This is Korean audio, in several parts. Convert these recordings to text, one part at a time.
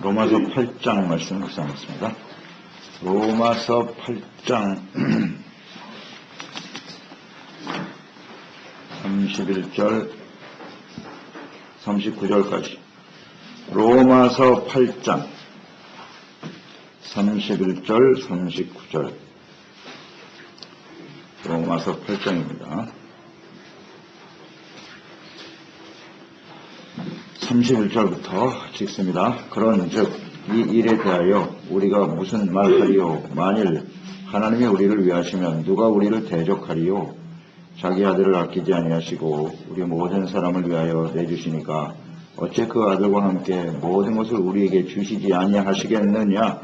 로마서 8장 말씀 묵상하겠습니다. 로마서 8장 31절 39절까지 로마서 8장 31절 39절 로마서 8장입니다. 31절부터 읽습니다. 그런즉 이 일에 대하여 우리가 무슨 말하리요? 만일 하나님이 우리를 위하시면 누가 우리를 대적하리요? 자기 아들을 아끼지 아니하시고 우리 모든 사람을 위하여 내주시니까 어째 그 아들과 함께 모든 것을 우리에게 주시지 아니하시겠느냐?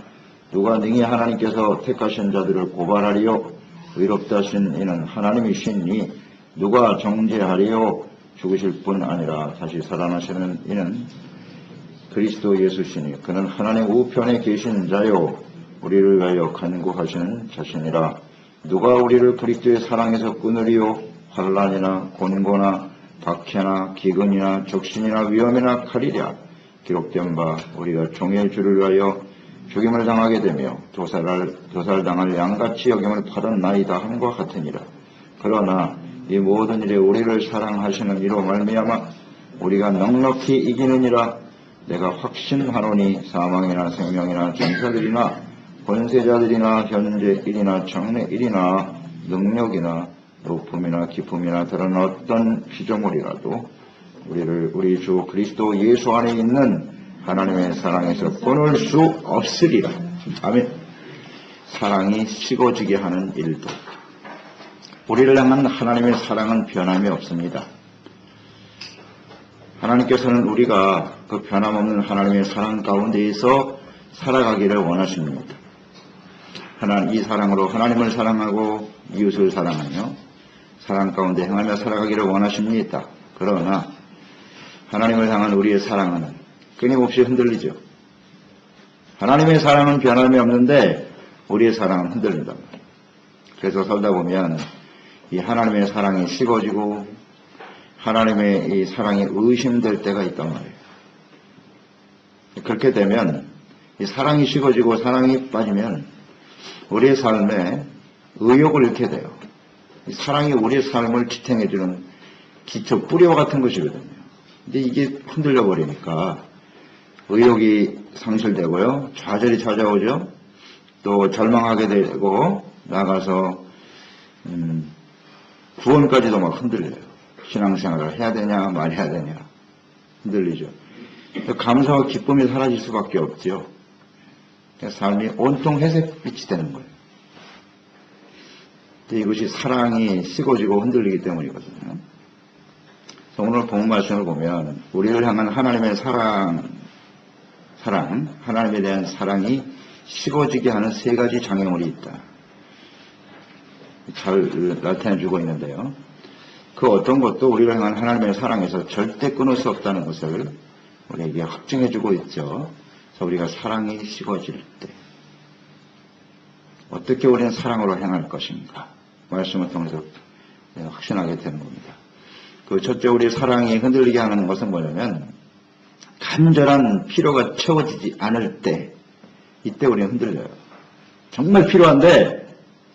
누가 능히 하나님께서 택하신 자들을 고발하리요? 의롭다 하신 이는 하나님이시니 누가 정죄하리요? 죽으실 뿐 아니라 다시 살아나시는 이는 그리스도 예수시니 그는 하나님 우편에 계신 자요 우리를 위하여 간구하시는 자신이라. 누가 우리를 그리스도의 사랑에서 끊으리요? 환난이나 곤고나 박해나 기근이나 적신이나 위험이나 칼이랴. 기록된 바 우리가 종의 주를 위하여 죽임을 당하게 되며 도살당할 양같이 여김을 받았나이다 함과 같으니라. 그러나 이 모든 일에 우리를 사랑하시는 이로 말미암아 우리가 넉넉히 이기느니라. 내가 확신하노니 사망이나 생명이나 전사들이나 권세자들이나 현재 일이나 장래 일이나 능력이나 높음이나 깊음이나 다른 어떤 피조물이라도 우리를 우리 주 그리스도 예수 안에 있는 하나님의 사랑에서 끊을 수 없으리라. 아멘. 사랑이 식어지게 하는 일도 우리를 향한 하나님의 사랑은 변함이 없습니다. 하나님께서는 우리가 그 변함없는 하나님의 사랑 가운데에서 살아가기를 원하십니다. 이 사랑으로 하나님을 사랑하고 이웃을 사랑하며 사랑 가운데 행하며 살아가기를 원하십니다. 그러나 하나님을 향한 우리의 사랑은 끊임없이 흔들리죠. 하나님의 사랑은 변함이 없는데 우리의 사랑은 흔들린단 말이에요. 그래서 살다 보면 이 하나님의 사랑이 식어지고 하나님의 이 사랑이 의심될 때가 있단 말이에요. 그렇게 되면 이 사랑이 식어지고 사랑이 빠지면 우리의 삶에 의욕을 잃게 돼요. 이 사랑이 우리의 삶을 지탱해주는 기초, 뿌리와 같은 것이거든요. 근데 이게 흔들려 버리니까 의욕이 상실되고요. 좌절이 찾아오죠. 또 절망하게 되고 나가서 구원까지도 막 흔들려요. 신앙생활을 해야 되냐 말해야 되냐 흔들리죠. 감사와 기쁨이 사라질 수밖에 없죠. 삶이 온통 회색빛이 되는 거예요. 이것이 사랑이 식어지고 흔들리기 때문이거든요. 오늘 본문 말씀을 보면 우리를 향한 하나님의 사랑, 하나님에 대한 사랑이 식어지게 하는 세 가지 장애물이 있다. 잘 나타내주고 있는데요. 그 어떤 것도 우리를 향한 하나님의 사랑에서 절대 끊을 수 없다는 것을 우리에게 확증해주고 있죠. 그래서 우리가 사랑이 식어질 때 어떻게 우리는 사랑으로 행할 것인가 말씀을 통해서 확신하게 되는 겁니다. 그 첫째 우리의 사랑이 흔들리게 하는 것은 뭐냐면 간절한 필요가 채워지지 않을 때 이때 우리는 흔들려요. 정말 필요한데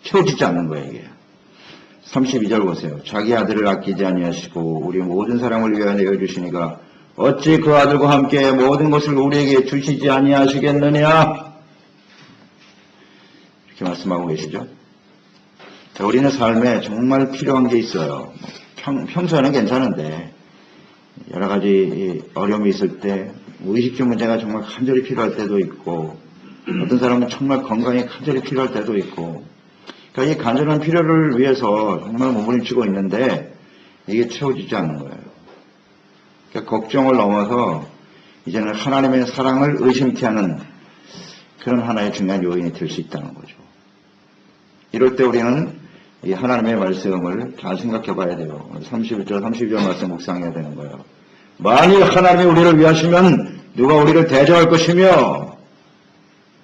채워지지 않는 거예요. 이게 32절 보세요. 자기 아들을 아끼지 아니하시고 우리 모든 사람을 위하여 내어주시니까 어찌 그 아들과 함께 모든 것을 우리에게 주시지 아니하시겠느냐 이렇게 말씀하고 계시죠. 자, 우리는 삶에 정말 필요한 게 있어요. 평소에는 괜찮은데 여러 가지 어려움이 있을 때 의식주 문제가 정말 간절히 필요할 때도 있고 어떤 사람은 정말 건강이 간절히 필요할 때도 있고 그러니까 이 간절한 필요를 위해서 정말 몸부림치고 있는데 이게 채워지지 않는 거예요. 그러니까 걱정을 넘어서 이제는 하나님의 사랑을 의심케 하는 그런 하나의 중요한 요인이 될 수 있다는 거죠. 이럴 때 우리는 이 하나님의 말씀을 잘 생각해 봐야 돼요. 31절, 32절 말씀 묵상해야 되는 거예요. 만일 하나님이 우리를 위하시면 누가 우리를 대적할 것이며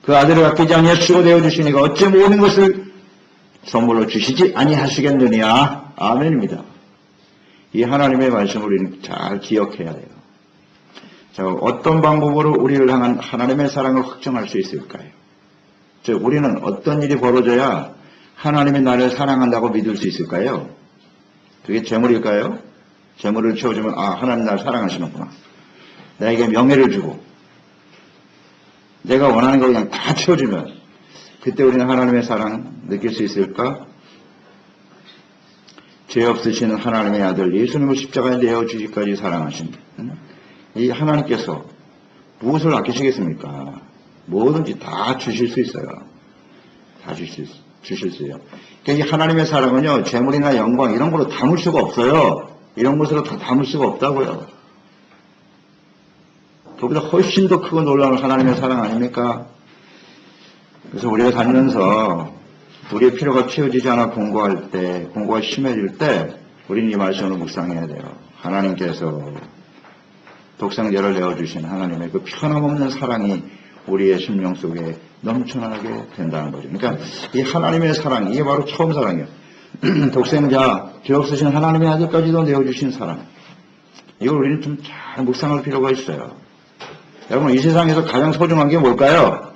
그 아들을 아끼지 아니하시고 내어주시니까 어찌 모든 것을 선물로 주시지 아니하시겠느냐. 아멘입니다. 이 하나님의 말씀을 우리는 잘 기억해야 돼요. 자, 어떤 방법으로 우리를 향한 하나님의 사랑을 확정할 수 있을까요? 즉, 우리는 어떤 일이 벌어져야 하나님이 나를 사랑한다고 믿을 수 있을까요? 그게 재물일까요? 재물을 채워주면, 아, 하나님 나를 사랑하시는구나. 나에게 명예를 주고, 내가 원하는 거 그냥 다 채워주면, 그때 우리는 하나님의 사랑 느낄 수 있을까? 죄 없으신 하나님의 아들 예수님을 십자가에 내어주기까지 사랑하신 이 하나님께서 무엇을 아끼시겠습니까? 뭐든지 다 주실 수 있어요. 다 주실 수 있어요. 그러니까 이 하나님의 사랑은요, 재물이나 영광 이런 걸로 담을 수가 없어요. 이런 것으로 다 담을 수가 없다고요. 그보다 훨씬 더 크고 놀라운 하나님의 사랑 아닙니까? 그래서 우리가 다니면서 우리의 필요가 채워지지 않아 공부할 때, 공부가 심해질 때 우리는 이 말씀을 묵상해야 돼요. 하나님께서 독생자를 내어주신 하나님의 그 편함없는 사랑이 우리의 심령 속에 넘쳐나게 된다는 거죠. 그러니까 이 하나님의 사랑, 이게 바로 처음 사랑이에요. 독생자, 죄 없으신 하나님의 아들까지도 내어주신 사랑. 이걸 우리는 좀 잘 묵상할 필요가 있어요. 여러분, 이 세상에서 가장 소중한 게 뭘까요?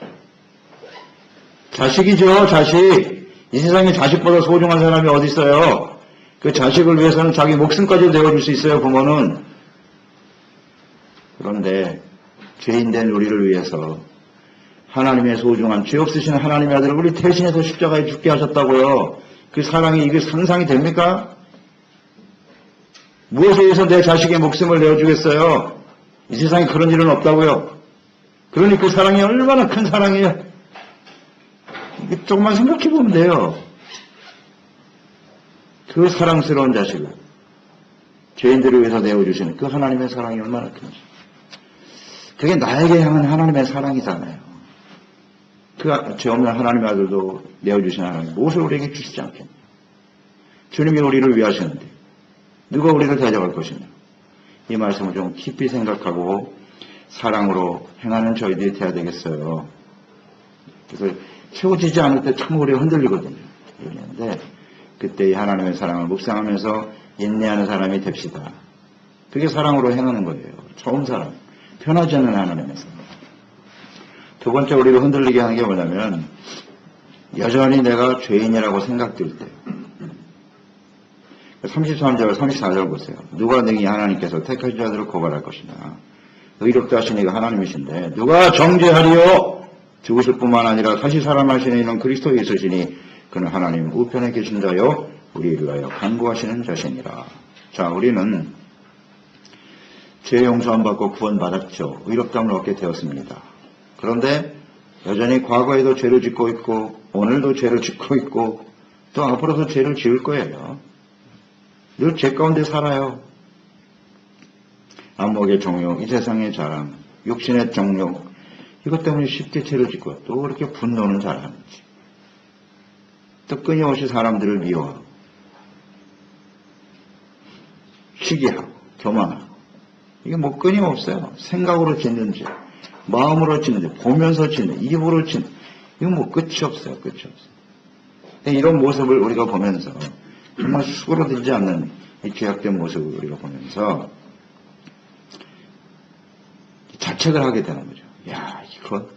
자식이죠, 자식. 이 세상에 자식보다 소중한 사람이 어디 있어요? 그 자식을 위해서는 자기 목숨까지 내어줄 수 있어요, 부모는. 그런데 죄인된 우리를 위해서 하나님의 소중한 죄 없으신 하나님의 아들을 우리 대신해서 십자가에 죽게 하셨다고요. 그 사랑이 이게 상상이 됩니까? 무엇에 의해서 내 자식의 목숨을 내어주겠어요? 이 세상에 그런 일은 없다고요. 그러니 그 사랑이 얼마나 큰 사랑이에요. 조금만 생각해 보면 돼요. 그 사랑스러운 자식을 죄인들을 위해서 내어주시는 그 하나님의 사랑이 얼마나 큰지. 그게 나에게 향한 하나님의 사랑이잖아요. 그 죄 없는 하나님의 아들도 내어주신 하나님, 무엇을 우리에게 주시지 않겠냐. 주님이 우리를 위하시는데 누가 우리를 대적할 것이냐. 이 말씀을 좀 깊이 생각하고 사랑으로 행하는 저희들이 돼야 되겠어요. 그래서 채워지지 않을 때 참 우리가 흔들리거든요. 그런데 그때 이 하나님의 사랑을 묵상하면서 인내하는 사람이 됩시다. 그게 사랑으로 행하는 거예요. 처음 사랑. 편하지 않는 하나님의 사랑. 두 번째 우리를 흔들리게 하는 게 뭐냐면 여전히 내가 죄인이라고 생각될 때 33절, 34절 보세요. 누가 능히 하나님께서 택하신 자들을 고발할 것이냐. 의롭다 하신 이가 하나님이신데 누가 정죄하리요. 죽으실 뿐만 아니라 다시 살아나시는 이는 그리스도 예수시니 그는 하나님 우편에 계신 자요 우리를 위하여 간구하시는 자시니라. 자, 우리는 죄 용서함 받고 구원받았죠. 의롭다함을 얻게 되었습니다. 그런데 여전히 과거에도 죄를 짓고 있고 오늘도 죄를 짓고 있고 또 앞으로도 죄를 지을 거예요. 늘 죄 가운데 살아요. 안목의 정욕, 이 세상의 자랑, 육신의 정욕, 이것 때문에 쉽게 죄를 짓고 또 그렇게 분노는 잘하는지. 또 끊임없이 사람들을 미워하고 시기하고 교만하고 이게 뭐 끊임없어요. 생각으로 짓는 죄, 마음으로 짓는 죄, 보면서 짓는, 입으로 짓는 이건 뭐 끝이 없어요. 끝이 없어요. 이런 모습을 우리가 보면서 정말 수그러들지 않는 이 죄악된 모습을 우리가 보면서 자책을 하게 되는 거죠. 야, 이거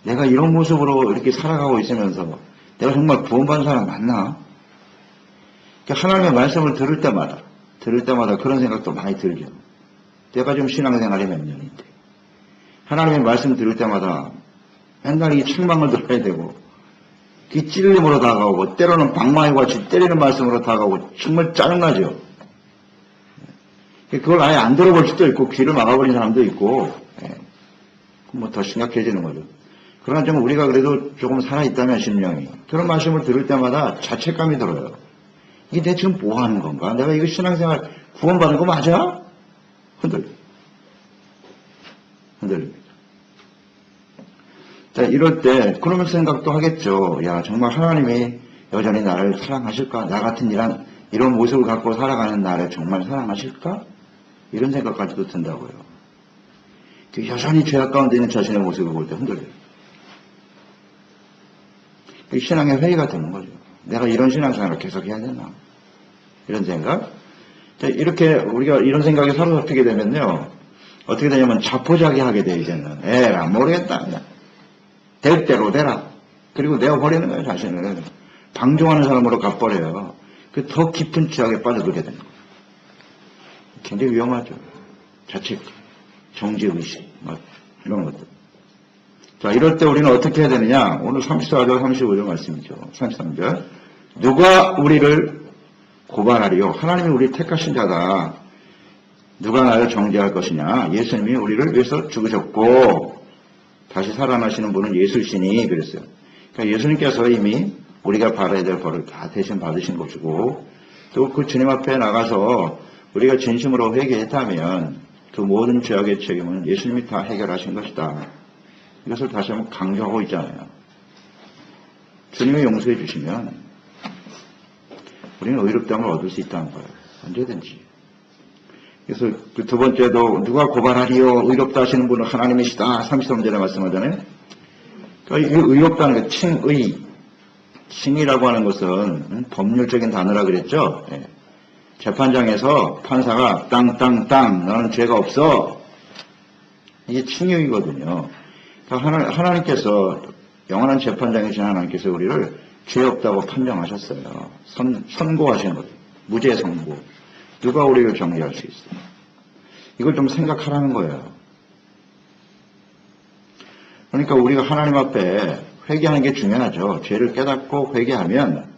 내가 이런 모습으로 이렇게 살아가고 있으면서 내가 정말 구원받은 사람 맞나? 그러니까 하나님의 말씀을 들을 때마다 그런 생각도 많이 들죠. 내가 지금 신앙생활이 몇 년인데 하나님의 말씀 들을 때마다 맨날 이 책망을 들어야 되고 이 찔림으로 다가오고 때로는 방망이 같이 때리는 말씀으로 다가오고 정말 짜증나죠. 그걸 아예 안 들어볼 수도 있고 귀를 막아버린 사람도 있고 뭐 더 심각해지는 거죠. 그러나 좀 우리가 그래도 조금 살아있다면 심령이 그런 말씀을 들을 때마다 자책감이 들어요. 이게 내가 지금 뭐 하는 건가? 내가 이거 신앙생활 구원받은 거 맞아? 흔들립니다. 자, 이럴 때 그런 생각도 하겠죠. 야, 정말 하나님이 여전히 나를 사랑하실까? 나 같은 이런 모습을 갖고 살아가는 나를 정말 사랑하실까? 이런 생각까지도 든다고요. 여전히 죄악 가운데 있는 자신의 모습을 볼 때 흔들려요. 신앙의 회의가 되는 거죠. 내가 이런 신앙생활을 계속 해야 되나? 이런 생각? 자, 이렇게 우리가 이런 생각에 사로잡히게 되면요. 어떻게 되냐면 자포자기하게 돼 이제는. 에라 모르겠다 그냥 될 대로 되라. 그리고 내어버리는 거예요. 자신을 방종하는 사람으로 가버려요. 그 더 깊은 죄악에 빠져들게 되는 거예요. 굉장히 위험하죠. 자책, 정죄의식 이런 것들. 자, 이럴 때 우리는 어떻게 해야 되느냐. 오늘 34절 35절 말씀이죠. 33절 누가 우리를 고발하리요. 하나님이 우리를 택하신 자다. 누가 나를 정죄할 것이냐. 예수님이 우리를 위해서 죽으셨고 다시 살아나시는 분은 예수시니 그랬어요. 그러니까 예수님께서 이미 우리가 받아야 될 벌을 다 대신 받으신 것이고 또 그 주님 앞에 나가서 우리가 진심으로 회개했다면 그 모든 죄악의 책임은 예수님이 다 해결하신 것이다. 이것을 다시 한번 강조하고 있잖아요. 주님이 용서해 주시면 우리는 의롭다함을 얻을 수 있다는 거예요. 언제든지. 그래서 그 두 번째도 누가 고발하리요. 의롭다 하시는 분은 하나님이시다. 33절에 말씀하잖아요. 그러니까 이 의롭다는 게 칭의. 칭의라고 하는 것은 법률적인 단어라 그랬죠. 예. 재판장에서 판사가 땅땅땅 너는 죄가 없어. 이게 칭의이거든요. 그러니까 하나님께서 영원한 재판장이신 하나님께서 우리를 죄 없다고 판정하셨어요. 선고하신 거예요. 무죄 선고. 누가 우리를 정죄할 수 있어요. 이걸 좀 생각하라는 거예요. 그러니까 우리가 하나님 앞에 회개하는 게 중요하죠. 죄를 깨닫고 회개하면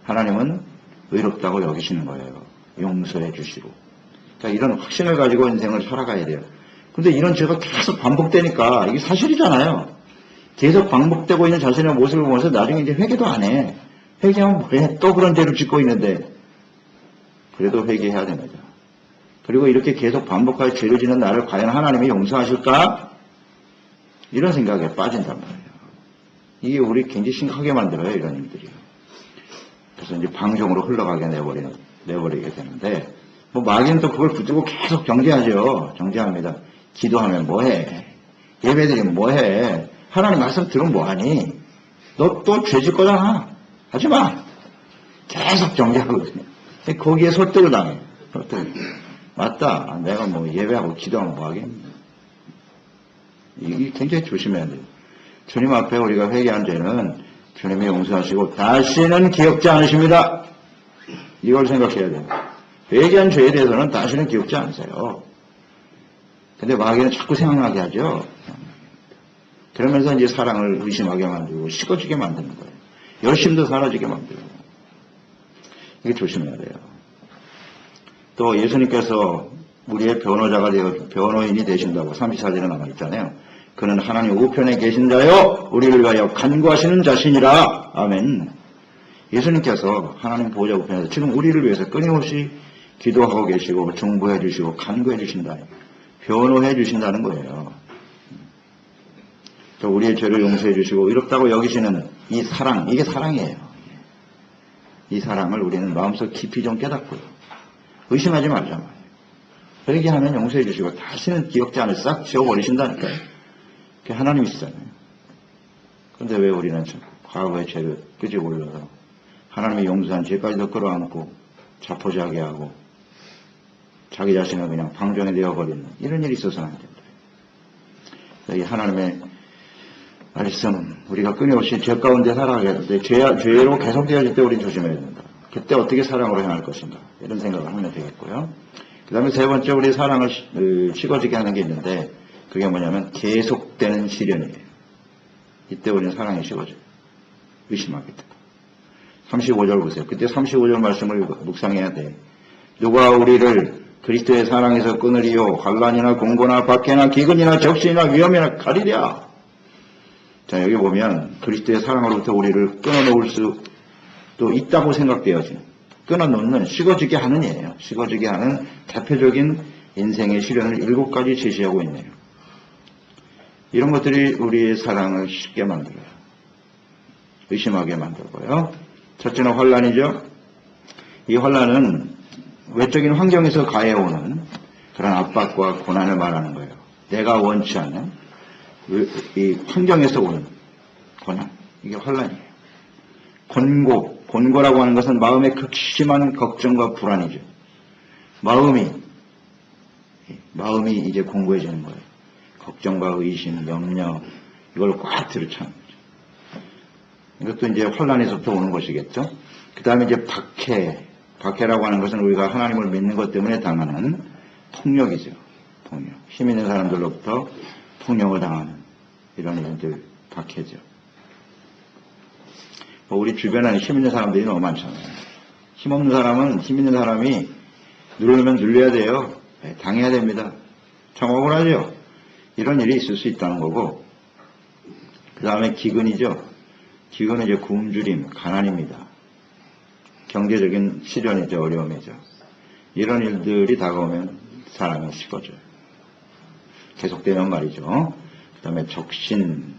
하나님은 의롭다고 여기시는 거예요. 용서해 주시고. 그러니까 이런 확신을 가지고 인생을 살아가야 돼요. 근데 이런 죄가 계속 반복되니까 이게 사실이잖아요. 계속 반복되고 있는 자신의 모습을 보면서 나중에 이제 회개도 안 해. 회개하면 뭐해? 또 그런 죄를 짓고 있는데. 그래도 회개해야 됩니다. 그리고 이렇게 계속 반복하여 죄를 짓는 나를 과연 하나님이 용서하실까? 이런 생각에 빠진단 말이에요. 이게 우리 굉장히 심각하게 만들어요, 이런 일들이요. 그래서 이제 방종으로 흘러가게 내버리게 되는데, 뭐 마귀는 또 그걸 붙들고 계속 정죄하죠. 정죄합니다. 기도하면 뭐해? 예배드리면 뭐해? 하나님 말씀 들으면 뭐하니? 너 또 죄 짓 거잖아. 하지 마. 계속 정죄하거든요. 거기에 설득을 당해. 맞다. 내가 뭐 예배하고 기도하면 뭐하겠니? 이게 굉장히 조심해야 돼요. 주님 앞에 우리가 회개한 죄는 주님이 용서하시고 다시는 기억지 않으십니다. 이걸 생각해야 돼요. 회개한 죄에 대해서는 다시는 기억지 않으세요. 근데 마귀는 자꾸 생각나게 하죠. 그러면서 이제 사랑을 의심하게 만들고 식어지게 만드는 거예요. 열심도 사라지게 만들고. 이게 조심해야 돼요. 또 예수님께서 우리의 변호자가 되어 변호인이 되신다고 34절에 나와 있잖아요. 그는 하나님 우편에 계신 자요 우리를 위하여 간구하시는 자신이라. 아멘. 예수님께서 하나님 보호자 우편에서 지금 우리를 위해서 끊임없이 기도하고 계시고 중보해 주시고 간구해 주신다. 변호해 주신다는 거예요. 또 우리의 죄를 용서해 주시고 의롭다고 여기시는 이 사랑, 이게 사랑이에요. 이 사랑을 우리는 마음속 깊이 좀 깨닫고요. 의심하지 말자 말이에요. 회개하면 용서해 주시고 다시는 기억지 않을 싹 지워버리신다니까요. 그게 하나님이시잖아요. 그런데 왜 우리는 과거의 죄를 끄집어 올려서 하나님이 용서한 죄까지도 끌어안고 자포자기 하고 자기 자신을 그냥 방종에 내어버리는 이런 일이 있어서는 안 된다. 이 하나님의 말씀, 우리가 끊임없이 죄 가운데 살아가게 될 때, 죄로 계속되어질 때 우리는 조심해야 된다. 그때 어떻게 사랑으로 행할 것인가. 이런 생각을 하면 되겠고요. 그 다음에 세 번째 우리 사랑을 식어지게 하는 게 있는데, 그게 뭐냐면 계속되는 시련이에요. 이때 우리는 사랑이 식어져요. 의심하게 되고. 35절 보세요. 그때 35절 말씀을 묵상해야 돼. 누가 우리를 그리스도의 사랑에서 끊으리요. 환난이나 공고나 박해나 기근이나 적신이나 위험이나 가리랴. 자, 여기 보면 그리스도의 사랑으로부터 우리를 끊어놓을 수도 있다고 생각되어지는, 끊어놓는, 식어지게 하는 예예요. 식어지게 하는 대표적인 인생의 시련을 7가지 제시하고 있네요. 이런 것들이 우리의 사랑을 쉽게 만들어요. 의심하게 만들고요. 첫째는 환난이죠. 이 환난은 외적인 환경에서 가해오는 그런 압박과 고난을 말하는 거예요. 내가 원치 않는 이 환경에서 오는 고난, 이게 환난이에요. 곤고라고 하는 것은 마음의 극심한 걱정과 불안이죠. 마음이 마음이 이제 공고해지는 거예요. 걱정과 의심, 염려, 이걸 꽉 들이차는 거죠. 이것도 이제 환란에서부터 오는 것이겠죠. 그 다음에 이제 박해라고 하는 것은 우리가 하나님을 믿는 것 때문에 당하는 폭력이죠. 폭력. 힘 있는 사람들로부터 폭력을 당하는 이런 일들, 박해죠. 우리 주변에 힘 있는 사람들이 너무 많잖아요. 힘 없는 사람은, 힘 있는 사람이 누르면 눌려야 돼요. 당해야 됩니다. 참 억울하죠. 이런 일이 있을 수 있다는 거고, 그 다음에 기근이죠. 기근은 이제 굶주림, 가난입니다. 경제적인 시련이죠, 어려움이죠. 이런 일들이 다가오면 사람이 식어져요. 계속되면 말이죠. 그 다음에 적신은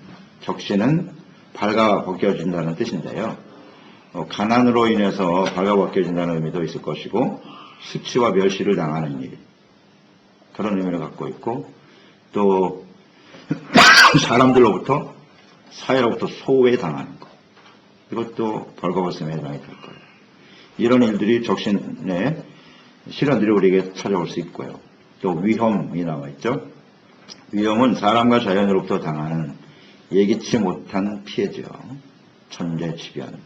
발가벗겨진다는 뜻인데요. 가난으로 인해서 발가벗겨진다는 의미도 있을 것이고, 수치와 멸시를 당하는 일, 그런 의미를 갖고 있고, 또 사람들로부터, 사회로부터 소외당하는 것, 이것도 벌거벗음에 해당이 될 거예요. 이런 일들이 적신의 시련들이 우리에게 찾아올 수 있고요. 또 위험이 나와 있죠. 위험은 사람과 자연으로부터 당하는 예기치 못한 피해죠. 천재지변.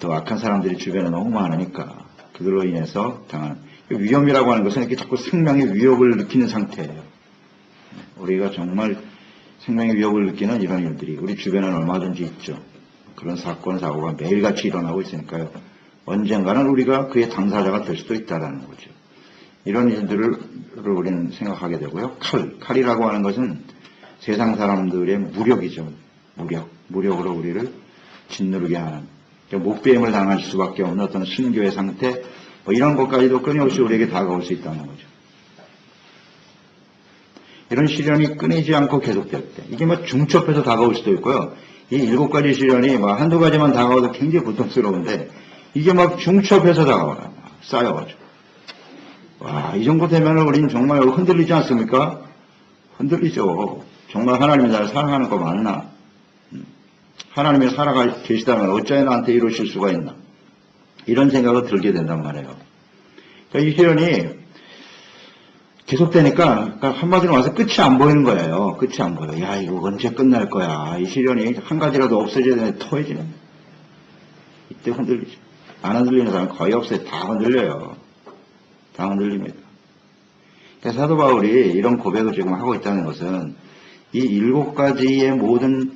또 악한 사람들이 주변에 너무 많으니까 그들로 인해서 당하는 위험이라고 하는 것은 이렇게 자꾸 생명의 위협을 느끼는 상태예요. 우리가 정말 생명의 위협을 느끼는 이런 일들이 우리 주변에는 얼마든지 있죠. 그런 사건, 사고가 매일같이 일어나고 있으니까요. 언젠가는 우리가 그의 당사자가 될 수도 있다는 거죠. 이런 일들을 우리는 생각하게 되고요. 칼이라고 하는 것은 세상 사람들의 무력이죠. 무력으로 우리를 짓누르게 하는, 목배임을 당할 수밖에 없는 어떤 순교의 상태, 이런 것까지도 끊임없이 우리에게 다가올 수 있다는 거죠. 이런 시련이 끊이지 않고 계속될 때, 이게 중첩해서 다가올 수도 있고요. 이 7가지 시련이 한두 가지만 다가와도 굉장히 고통스러운데, 이게 중첩해서 다가와요. 쌓여가지고. 와, 이 정도 되면 우리는 정말 흔들리지 않습니까? 흔들리죠. 정말 하나님이 나를 사랑하는 거 맞나? 하나님이 살아가 계시다면 어찌 나한테 이러실 수가 있나? 이런 생각이 들게 된단 말이에요. 그러니까 이 시련이 계속되니까 한마디로 와서 끝이 안 보이는 거예요. 끝이 안 보여. 야, 이거 언제 끝날 거야? 이 시련이 한 가지라도 없어져야 되는데 토해지네. 이때 흔들리죠. 안 흔들리는 사람은 거의 없어요. 다 흔들려요. 다 흔들립니다. 그래서 사도 바울이 이런 고백을 지금 하고 있다는 것은 이 7가지의 모든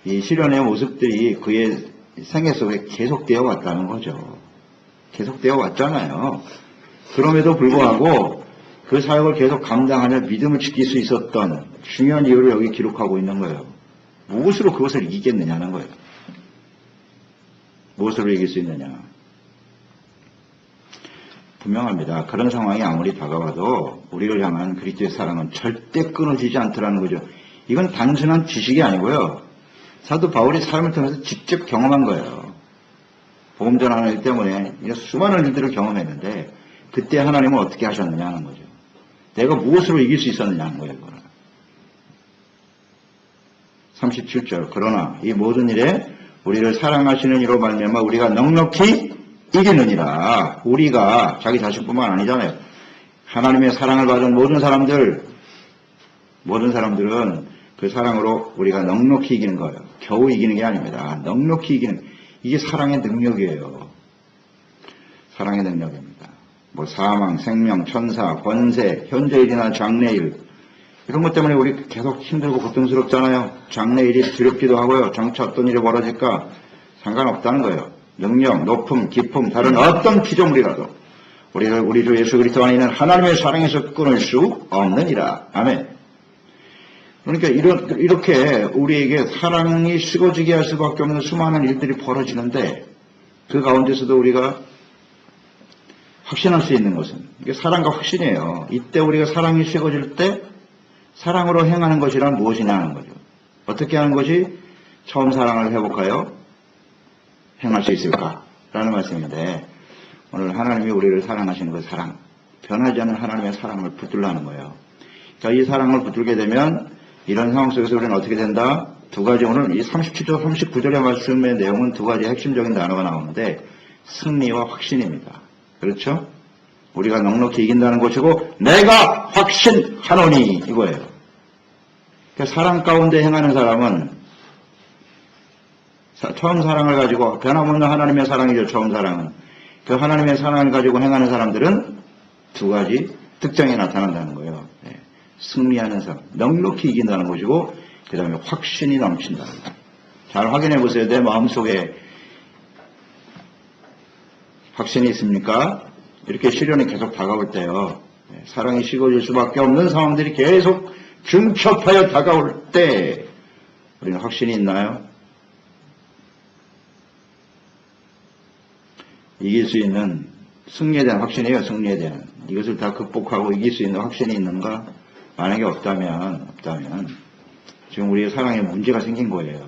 이 시련의 모습들이 그의 생애 속에 계속되어 왔다는 거죠. 계속되어 왔잖아요. 그럼에도 불구하고 그 사역을 계속 감당하며 믿음을 지킬 수 있었던 중요한 이유를 여기 기록하고 있는 거예요. 무엇으로 그것을 이기겠느냐는 거예요. 무엇으로 이길 수 있느냐. 분명합니다. 그런 상황이 아무리 다가와도 우리를 향한 그리스도의 사랑은 절대 끊어지지 않더라는 거죠. 이건 단순한 지식이 아니고요. 사도 바울이 삶을 통해서 직접 경험한 거예요. 복음 전하는 일 때문에 수많은 일들을 경험했는데 그때 하나님은 어떻게 하셨느냐 하는 거죠. 내가 무엇으로 이길 수 있었느냐 하는 거예요. 37절. 그러나 이 모든 일에 우리를 사랑하시는 이로 말미암아 우리가 넉넉히 이기느니라. 우리가 자기 자신뿐만 아니잖아요. 하나님의 사랑을 받은 모든 사람들은 그 사랑으로 우리가 넉넉히 이기는 거예요. 겨우 이기는 게 아닙니다. 넉넉히 이기는, 이게 사랑의 능력이에요. 사랑의 능력입니다. 사망, 생명, 천사, 권세, 현재일이나 장래일, 이런 것 때문에 우리 계속 힘들고 고통스럽잖아요. 장래일이 두렵기도 하고요. 장차 어떤 일이 벌어질까 상관없다는 거예요. 능력, 높음, 기품, 다른 어떤 피조물이라도 우리 주 예수 그리스도 안에 있는 하나님의 사랑에서 끊을 수 없느니라. 아멘. 그러니까 이렇게 우리에게 사랑이 식어지게 할 수밖에 없는 수많은 일들이 벌어지는데 그 가운데서도 우리가 확신할 수 있는 것은 이게 사랑과 확신이에요. 이때 우리가 사랑이 식어질 때 사랑으로 행하는 것이란 무엇이냐 하는 거죠. 어떻게 하는 것이 처음 사랑을 회복하여 행할 수 있을까라는 말씀인데 오늘 하나님이 우리를 사랑하시는 그 사랑, 변하지 않는 하나님의 사랑을 붙들라는 거예요. 자, 이 사랑을 붙들게 되면 이런 상황 속에서 우리는 어떻게 된다? 두 가지, 오늘 이 37절, 39절의 말씀의 내용은 두 가지 핵심적인 단어가 나오는데 승리와 확신입니다. 그렇죠? 우리가 넉넉히 이긴다는 것이고 내가 확신하노니 이거예요. 그러니까 사랑 가운데 행하는 사람은 처음 사랑을 가지고 변함없는 하나님의 사랑이죠. 처음 사랑은. 그 하나님의 사랑을 가지고 행하는 사람들은 두 가지 특징이 나타난다는 거예요. 네. 승리하는 사람, 넉넉히 이긴다는 것이고 그 다음에 확신이 넘친다는 거예요. 잘 확인해 보세요. 내 마음속에 확신이 있습니까? 이렇게 시련이 계속 다가올 때요. 네. 사랑이 식어질 수밖에 없는 상황들이 계속 중첩하여 다가올 때 우리는 확신이 있나요? 이길 수 있는 승리에 대한 확신이에요. 승리에 대한. 이것을 다 극복하고 이길 수 있는 확신이 있는가? 만약에 없다면 지금 우리의 사랑에 문제가 생긴 거예요.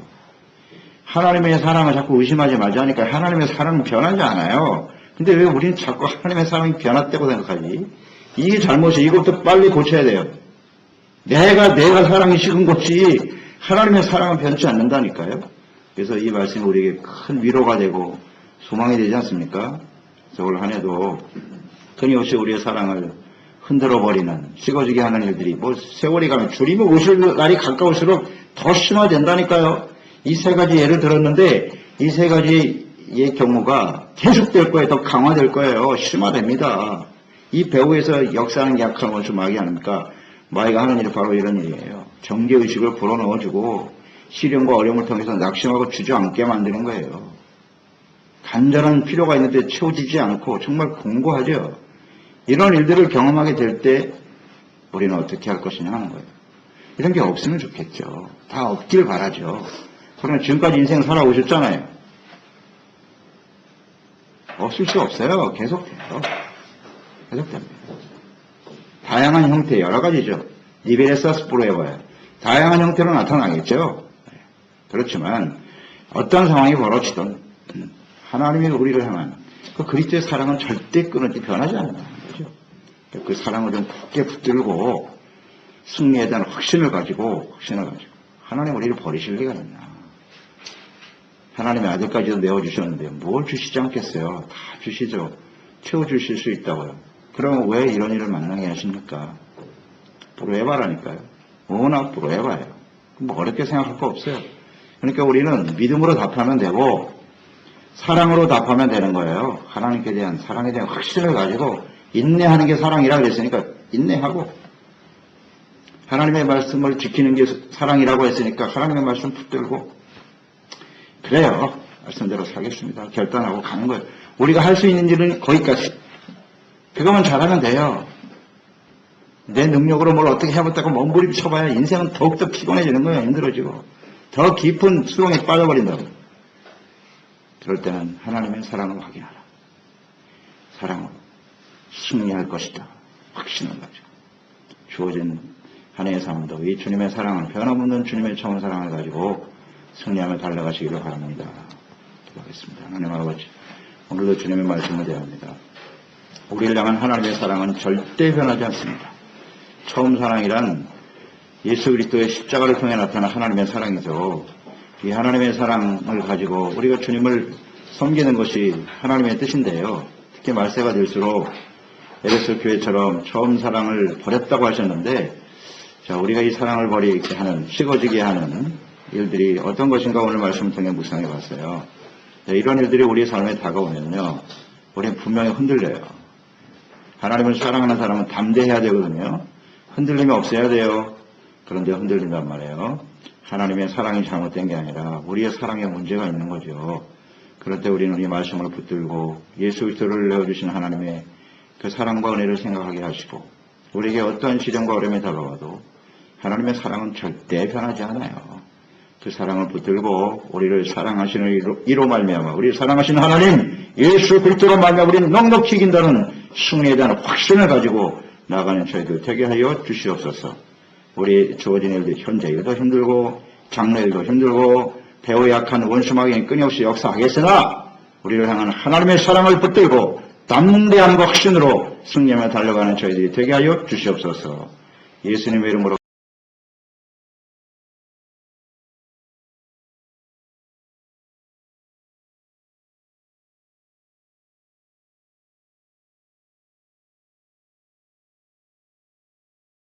하나님의 사랑을 자꾸 의심하지 말자니까 하나님의 사랑은 변하지 않아요. 근데 왜 우리는 자꾸 하나님의 사랑이 변했다고 생각하지? 이게 잘못이 이것도 빨리 고쳐야 돼요. 내가 사랑이 식은 것이 하나님의 사랑은 변치 않는다니까요. 그래서 이 말씀이 우리에게 큰 위로가 되고 소망이 되지 않습니까? 그래서 올 한 해도 끊임없이 우리의 사랑을 흔들어버리는 식어지게 하는 일들이 세월이 가면 주님이 오실 날이 가까울수록 더 심화된다니까요. 이 세 가지 예를 들었는데 이 세 가지의 경우가 계속될 거예요. 더 강화될 거예요. 심화됩니다. 이 배후에서 역사하는 게 약한 원수 마귀 아닙니까? 마귀가 하는 일이 바로 이런 일이에요. 정죄의식을 불어넣어주고 시련과 어려움을 통해서 낙심하고 주저앉게 만드는 거예요. 간절한 필요가 있는데 채워지지 않고 정말 공고하죠. 이런 일들을 경험하게 될 때 우리는 어떻게 할 것이냐 하는 거예요. 이런 게 없으면 좋겠죠. 다 없길 바라죠. 그러나 지금까지 인생 살아오셨잖아요. 없을 수 없어요. 계속돼요. 계속됩니다. 다양한 형태 여러 가지죠. 니베레사스프로 해봐요. 다양한 형태로 나타나겠죠. 그렇지만 어떤 상황이 벌어지든 하나님이 우리를 향한 그 그리스도의 사랑은 절대 끊어지 변하지 않는다는 거죠. 그 사랑을 좀 굳게 붙들고 승리에 대한 확신을 가지고 하나님 우리를 버리실 리가 있나. 하나님의 아들까지도 내어주셨는데 뭘 주시지 않겠어요. 다 주시죠. 채워주실 수 있다고요. 그러면 왜 이런 일을 만나게 하십니까? 부러해봐라니까요. 워낙 부러해봐요. 뭐 어렵게 생각할 거 없어요. 그러니까 우리는 믿음으로 답하면 되고 사랑으로 답하면 되는 거예요. 하나님께 대한 사랑에 대한 확신을 가지고 인내하는 게 사랑이라 그랬으니까 인내하고 하나님의 말씀을 지키는 게 사랑이라고 했으니까 하나님의 말씀 붙들고 그래요. 말씀대로 살겠습니다. 결단하고 가는 거예요. 우리가 할 수 있는 일은 거기까지. 그거만 잘하면 돼요. 내 능력으로 뭘 어떻게 해봤다고 몸부림쳐봐야 인생은 더욱더 피곤해지는 거예요. 힘들어지고. 더 깊은 수렁에 빠져버린다고. 그럴 때는 하나님의 사랑을 확인하라. 사랑으로 승리할 것이다. 확신을 가지고. 주어진 한 해의 삶도 이 주님의 사랑을 변함없는 주님의 처음 사랑을 가지고 승리하며 달려가시기를 바랍니다. 기도하겠습니다. 하나님 아버지, 오늘도 주님의 말씀을 대합니다. 우리를 향한 하나님의 사랑은 절대 변하지 않습니다. 처음 사랑이란 예수 그리스도의 십자가를 통해 나타난 하나님의 사랑이죠. 이 하나님의 사랑을 가지고 우리가 주님을 섬기는 것이 하나님의 뜻인데요. 특히 말세가 될수록 에베소 교회처럼 처음 사랑을 버렸다고 하셨는데, 자, 우리가 이 사랑을 버리게 하는, 식어지게 하는 일들이 어떤 것인가 오늘 말씀을 통해 묵상해 봤어요. 이런 일들이 우리의 삶에 다가오면요, 우리는 분명히 흔들려요. 하나님을 사랑하는 사람은 담대해야 되거든요. 흔들림이 없어야 돼요. 그런데 흔들린단 말이에요. 하나님의 사랑이 잘못된 게 아니라 우리의 사랑에 문제가 있는 거죠. 그럴 때 우리는 이 말씀을 붙들고 예수 그리스도를 내어주신 하나님의 그 사랑과 은혜를 생각하게 하시고, 우리에게 어떠한 시련과 어려움이 다가와도 하나님의 사랑은 절대 변하지 않아요. 그 사랑을 붙들고 우리를 사랑하시는 이로 말미암아 우리를 사랑하시는 하나님 예수 그리스도로 말미암아 우리는 넉넉히 이긴다는 승리에 대한 확신을 가지고 나아가는 저희들 되게 하여 주시옵소서. 우리 주어진 일들, 현재 일도 힘들고 장래 일도 힘들고 배우 약한 원수마귀는 끊임없이 역사하겠으나 우리를 향한 하나님의 사랑을 붙들고 담대함과 확신으로 승리하며 달려가는 저희들이 되게 하여 주시옵소서. 예수님의 이름으로